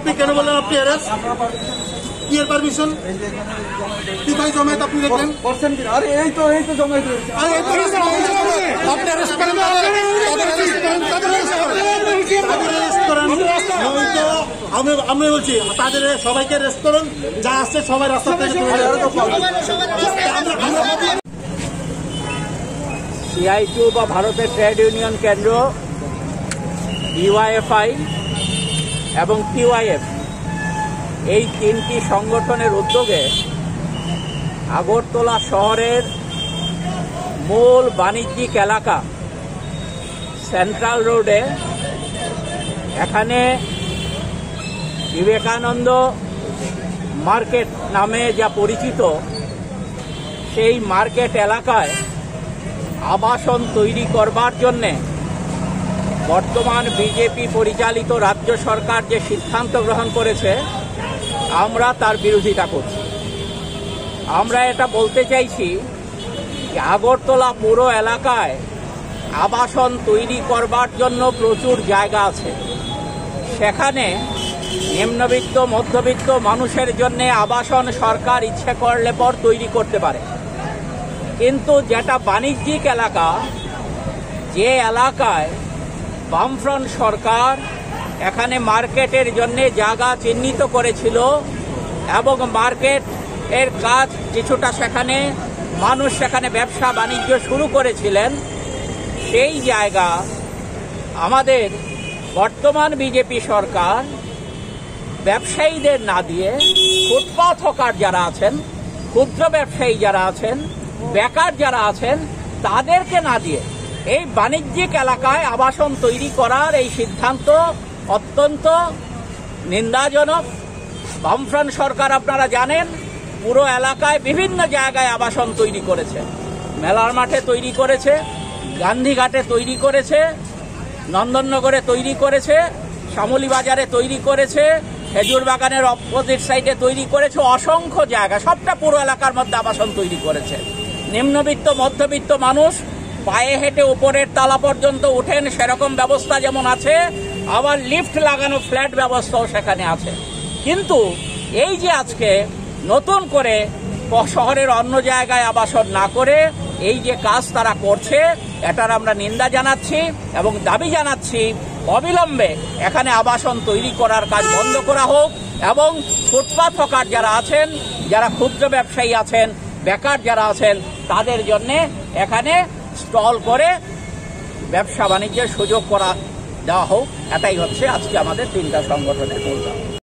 আপনি কেন বললেন আপনি অ্যারেস্ট? কি এর পারমিশন? কোথায় জমায়েত আপনি দেখলেন? আরে এই তো জমায়েত হয়েছে। আপনি অ্যারেস্ট করেন, আমি বলছি তাদের সবাইকে অ্যারেস্ট করুন, যা আসছে সবাই রাস্তা থেকে। সিআইটিউ বা ভারতের ট্রেড ইউনিয়ন কেন্দ্র, ডিওয়াইএফআই এবং টিওয়াইএফ এই তিনটি সংগঠনের উদ্যোগে আগরতলা শহরের মূল বাণিজ্যিক এলাকা সেন্ট্রাল রোডে এখানে বিবেকানন্দ মার্কেট নামে যা পরিচিত সেই মার্কেট এলাকায় আবাসন তৈরি করবার জন্যে বর্তমান বিজেপি পরিচালিত রাজ্য সরকার যে সিদ্ধান্ত গ্রহণ করেছে আমরা তার বিরোধিতা করছি। আমরা এটা বলতে চাইছি যে আগরতলা পুর এলাকায় আবাসন তৈরি করবার জন্য প্রচুর জায়গা আছে, সেখানে নিম্নবিত্ত মধ্যবিত্ত মানুষের জন্য আবাসন সরকার ইচ্ছে করলে পর তৈরি করতে পারে। কিন্তু যেটা বাণিজ্যিক এলাকা, যে এলাকায় বামফ্রন্ট সরকার এখানে মার্কেটের জন্য জায়গা চিহ্নিত করেছিল এবং মার্কেট এর কাজ কিছুটা সেখানে মানুষ সেখানে ব্যবসা বাণিজ্য শুরু করেছিলেন, সেই জায়গা আমাদের বর্তমান বিজেপি সরকার ব্যবসায়ীদের না দিয়ে ফুটপাথ হকার যারা আছেন, ক্ষুদ্র ব্যবসায়ী যারা আছেন, বেকার যারা আছেন তাদেরকে না দিয়ে এই বাণিজ্যিক এলাকায় আবাসন তৈরি করার এই সিদ্ধান্ত অত্যন্ত নিন্দাজনক। বামফ্রন্ট সরকার আপনারা জানেন পুরো এলাকায় বিভিন্ন জায়গায় আবাসন তৈরি করেছে, মেলার মাঠে তৈরি করেছে, গান্ধীঘাটে তৈরি করেছে, নন্দননগরে তৈরি করেছে, শ্যামলী বাজারে তৈরি করেছে, খেজুর বাগানের অপোজিট সাইডে তৈরি করেছে, অসংখ্য জায়গা, সবটা পুরো এলাকার মধ্যে আবাসন তৈরি করেছে। নিম্নবিত্ত মধ্যবিত্ত মানুষ পায়ে হেঁটে উপরের তালা পর্যন্ত উঠেন সেরকম ব্যবস্থা যেমন আছে, আবার লিফট লাগানো ফ্ল্যাট ব্যবস্থাও সেখানে আছে। কিন্তু এই যে আজকে নতুন করে শহরের অন্য জায়গায় আবাসন না করে এই যে কাজ তারা করছে, এটার আমরা নিন্দা জানাচ্ছি এবং দাবি জানাচ্ছি অবিলম্বে এখানে আবাসন তৈরি করার কাজ বন্ধ করা হোক এবং ফুটপাথ হকার যারা আছেন, যারা ক্ষুদ্র ব্যবসায়ী আছেন, বেকার যারা আছেন তাদের জন্যে এখানে স্টল করে ব্যবসা বাণিজ্যের সুযোগ করা দেওয়া হোক। এটাই হচ্ছে আজকে আমাদের তিনটা সংগঠনের মূল দাবি।